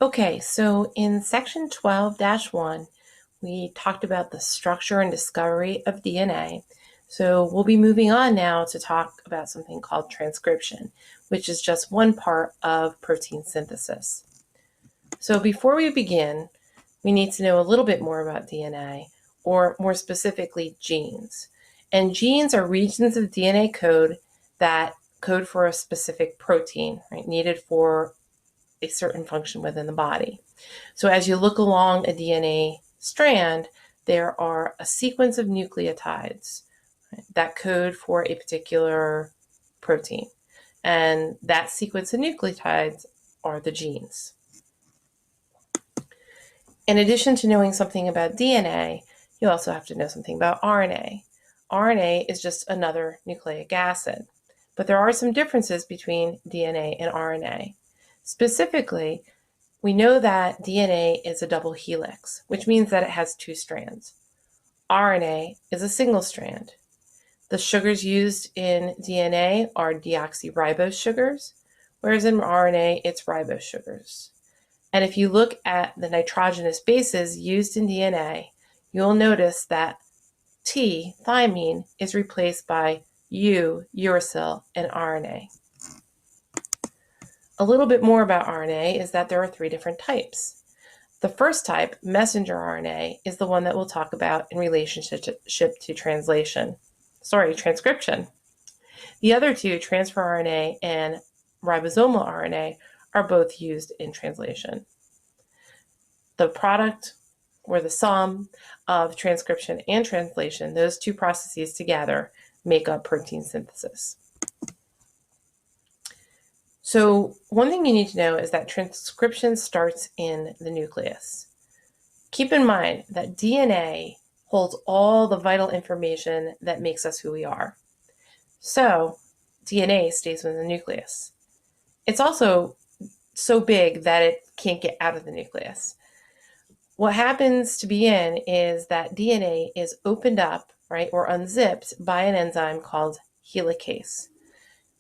Okay, so in section 12-1, we talked about the structure and discovery of DNA. So we'll be moving on now to talk about something called transcription, which is just one part of protein synthesis. So before we begin, we need to know a little bit more about DNA, or more specifically, genes. And genes are regions of DNA code that code for a specific protein, right, needed for a certain function within the body. So as you look along a DNA strand, there are a sequence of nucleotides, right, that code for a particular protein. And that sequence of nucleotides are the genes. In addition to knowing something about DNA, you also have to know something about RNA. RNA is just another nucleic acid, but there are some differences between DNA and RNA. Specifically, we know that DNA is a double helix, which means that it has two strands. RNA is a single strand. The sugars used in DNA are deoxyribose sugars, whereas in RNA, it's ribose sugars. And if you look at the nitrogenous bases used in DNA, you'll notice that T, thymine, is replaced by U, uracil, and RNA. A little bit more about RNA is that there are three different types. The first type, messenger RNA, is the one that we'll talk about in relationship to transcription. The other two, transfer RNA and ribosomal RNA, are both used in translation. The product, or the sum of transcription and translation, those two processes together make up protein synthesis. So one thing you need to know is that transcription starts in the nucleus. Keep in mind that DNA holds all the vital information that makes us who we are. So DNA stays within the nucleus. It's also so big that it can't get out of the nucleus. What happens to begin is that DNA is opened up, right, or unzipped by an enzyme called helicase.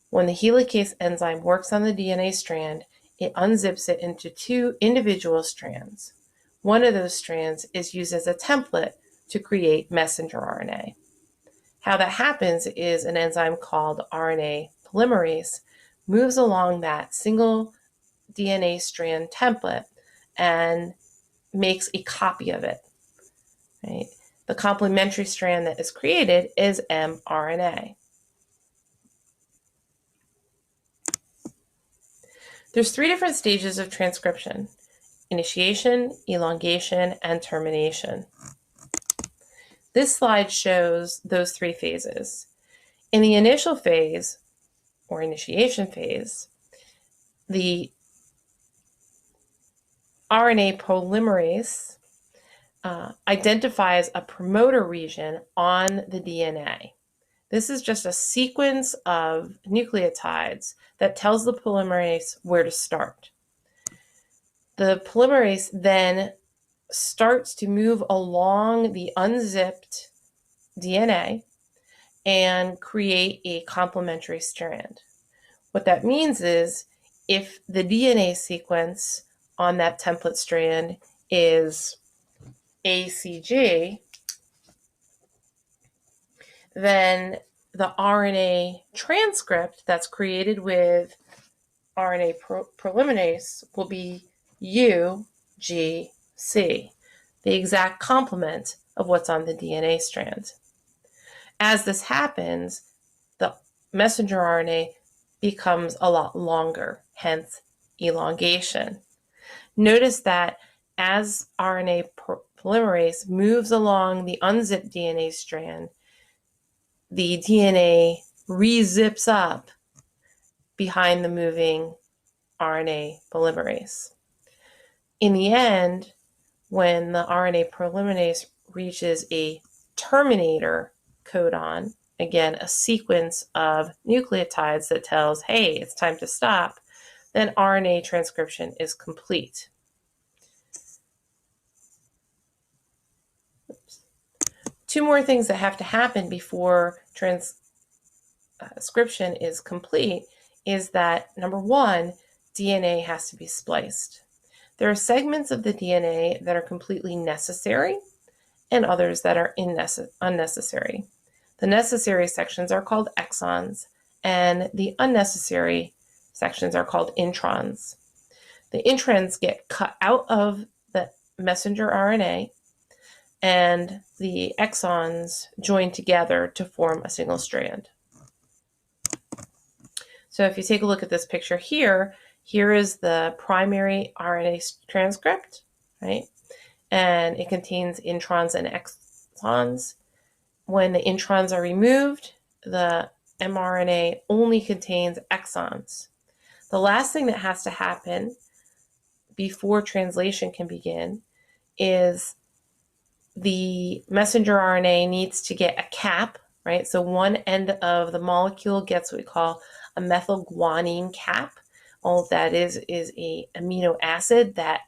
When the helicase enzyme works on the DNA strand, it unzips it into two individual strands. One of those strands is used as a template to create messenger RNA. How that happens is an enzyme called RNA polymerase moves along that single DNA strand template and makes a copy of it. Right? The complementary strand that is created is mRNA. There's three different stages of transcription: initiation, elongation, and termination. This slide shows those three phases. In the initial phase, or initiation phase, the RNA polymerase identifies a promoter region on the DNA. This is just a sequence of nucleotides that tells the polymerase where to start. The polymerase then starts to move along the unzipped DNA and create a complementary strand. What that means is if the DNA sequence on that template strand is ACG, then the RNA transcript that's created with RNA polymerase will be UGC, the exact complement of what's on the DNA strand. As this happens, the messenger RNA becomes a lot longer, hence elongation. Notice that as RNA polymerase moves along the unzipped DNA strand, the DNA re-zips up behind the moving RNA polymerase. In the end, when the RNA polymerase reaches a terminator codon, again, a sequence of nucleotides that tells, hey, it's time to stop, then RNA transcription is complete. Two more things that have to happen before transcription is complete is that, number one, DNA has to be spliced. There are segments of the DNA that are completely necessary and others that are unnecessary. The necessary sections are called exons, and the unnecessary sections are called introns. The introns get cut out of the messenger RNA, and the exons join together to form a single strand. So if you take a look at this picture here, here is the primary RNA transcript, right? And it contains introns and exons. When the introns are removed, the mRNA only contains exons. The last thing that has to happen before translation can begin is the messenger RNA needs to get a cap, right? So one end of the molecule gets what we call a methylguanine cap. All that is a amino acid that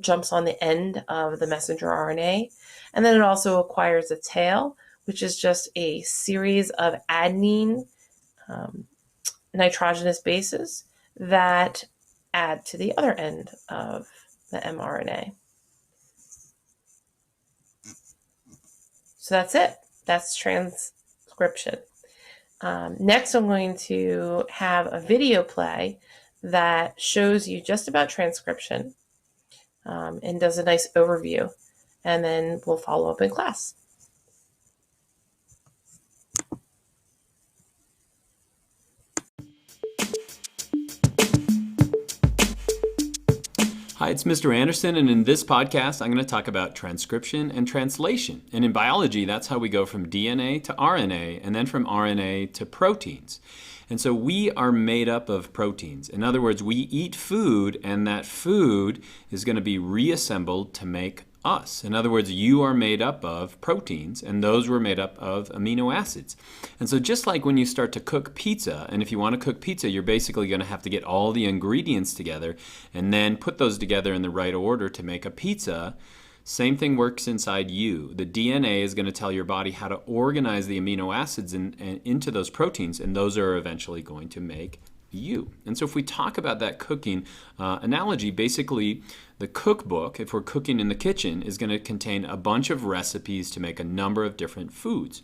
jumps on the end of the messenger RNA. And then it also acquires a tail, which is just a series of adenine nitrogenous bases that add to the other end of the mRNA. So that's it. That's transcription. Next, I'm going to have a video play that shows you just about transcription and does a nice overview. And then we'll follow up in class. Hi, it's Mr. Anderson, and in this podcast, I'm going to talk about transcription and translation. And in biology, that's how we go from DNA to RNA, and then from RNA to proteins. And so we are made up of proteins. In other words, we eat food, and that food is going to be reassembled to make us. In other words, you are made up of proteins, and those were made up of amino acids. And so just like when you start to cook pizza, and if you want to cook pizza, you're basically going to have to get all the ingredients together and then put those together in the right order to make a pizza. Same thing works inside you. The DNA is going to tell your body how to organize the amino acids into those proteins, and those are eventually going to make you. And so if we talk about that cooking analogy, basically the cookbook, if we're cooking in the kitchen, is going to contain a bunch of recipes to make a number of different foods.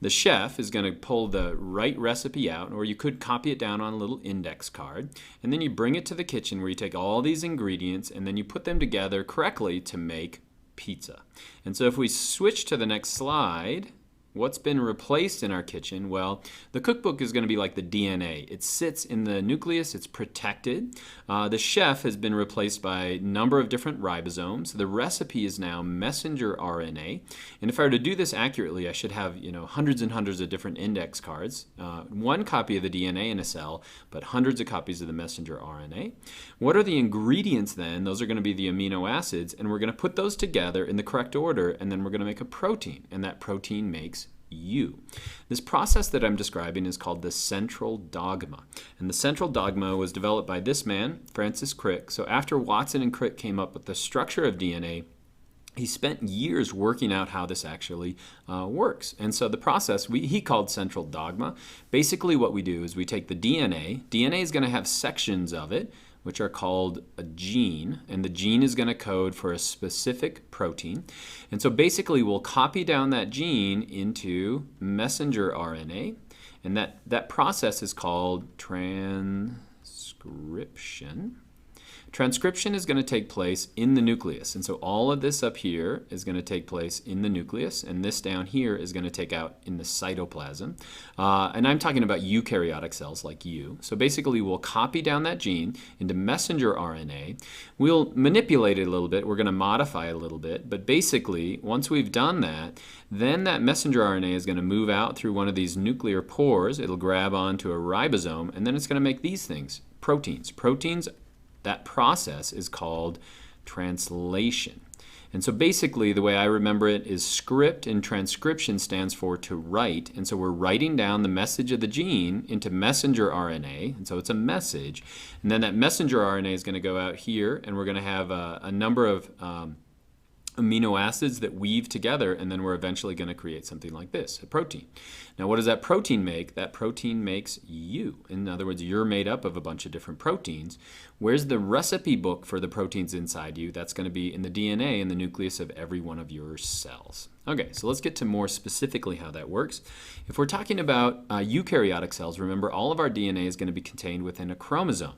The chef is going to pull the right recipe out, or you could copy it down on a little index card, and then you bring it to the kitchen where you take all these ingredients and then you put them together correctly to make pizza. And so if we switch to the next slide, what's been replaced in our kitchen? Well, the cookbook is going to be like the DNA. It sits in the nucleus. It's protected. The chef has been replaced by a number of different ribosomes. The recipe is now messenger RNA. And if I were to do this accurately, I should have hundreds and hundreds of different index cards. One copy of the DNA in a cell, but hundreds of copies of the messenger RNA. What are the ingredients then? Those are going to be the amino acids, and we're going to put those together in the correct order, and then we're going to make a protein, and that protein makes you. This process that I'm describing is called the central dogma. And the central dogma was developed by this man, Francis Crick. So after Watson and Crick came up with the structure of DNA, he spent years working out how this actually works. And so the process he called central dogma. Basically what we do is we take the DNA. DNA is going to have sections of it, which are called a gene, and the gene is going to code for a specific protein. And so basically we'll copy down that gene into messenger RNA, and that process is called transcription. Transcription is going to take place in the nucleus, and so all of this up here is going to take place in the nucleus, and this down here is going to take out in the cytoplasm. And I'm talking about eukaryotic cells like you. So basically we'll copy down that gene into messenger RNA. We'll manipulate it a little bit. We're going to modify it a little bit, but basically once we've done that, then that messenger RNA is going to move out through one of these nuclear pores. It'll grab onto a ribosome, and then it's going to make these things, proteins. That process is called translation. And so basically the way I remember it is script in transcription stands for to write. And so we're writing down the message of the gene into messenger RNA. And so it's a message. And then that messenger RNA is going to go out here, and we're going to have a number of amino acids that weave together, and then we're eventually going to create something like this, a protein. Now, what does that protein make? That protein makes you. In other words, you're made up of a bunch of different proteins. Where's the recipe book for the proteins inside you? That's going to be in the DNA in the nucleus of every one of your cells. Okay, so let's get to more specifically how that works. If we're talking about eukaryotic cells, remember all of our DNA is going to be contained within a chromosome.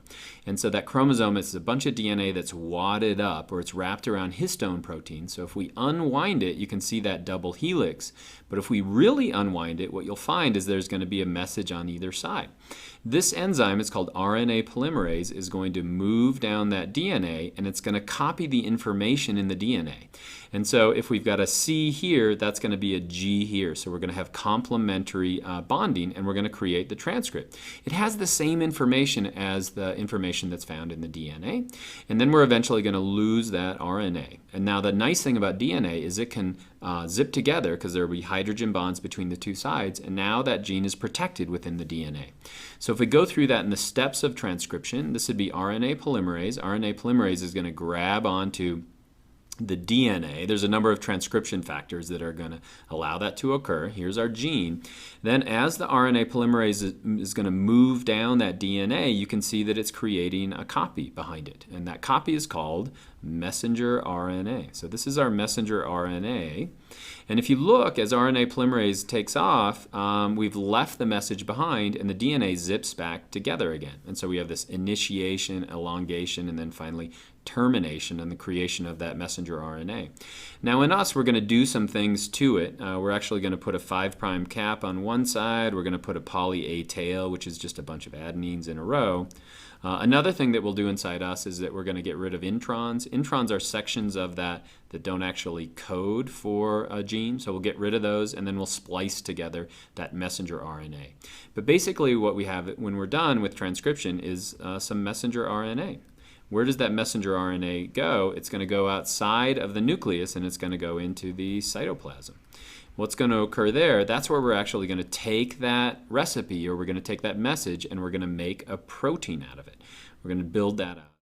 And so that chromosome is a bunch of DNA that's wadded up, or it's wrapped around histone proteins. So if we unwind it, you can see that double helix. But if we really unwind it, what you'll find is there's going to be a message on either side. This enzyme, it's called RNA polymerase, is going to move down that DNA, and it's going to copy the information in the DNA. And so if we've got a C here, that's going to be a G here. So we're going to have complementary bonding, and we're going to create the transcript. It has the same information as the information that's found in the DNA. And then we're eventually going to lose that RNA. And now the nice thing about DNA is it can zip together because there will be hydrogen bonds between the two sides, and now that gene is protected within the DNA. So if we go through that in the steps of transcription, this would be RNA polymerase. RNA polymerase is going to grab onto the DNA. There's a number of transcription factors that are going to allow that to occur. Here's our gene. Then as the RNA polymerase is going to move down that DNA, you can see that it's creating a copy behind it. And that copy is called messenger RNA. So this is our messenger RNA. And if you look, as RNA polymerase takes off, we've left the message behind, and the DNA zips back together again. And so we have this initiation, elongation, and then finally termination and the creation of that messenger RNA. Now in us, we're going to do some things to it. We're actually going to put a 5' cap on one side. We're going to put a poly A tail, which is just a bunch of adenines in a row. Another thing that we'll do inside us is that we're going to get rid of introns. Introns are sections of that don't actually code for a gene, so we'll get rid of those, and then we'll splice together that messenger RNA. But basically what we have when we're done with transcription is some messenger RNA. Where does that messenger RNA go? It's going to go outside of the nucleus, and it's going to go into the cytoplasm. What's going to occur there, that's where we're actually going to take that recipe, or we're going to take that message, and we're going to make a protein out of it. We're going to build that out.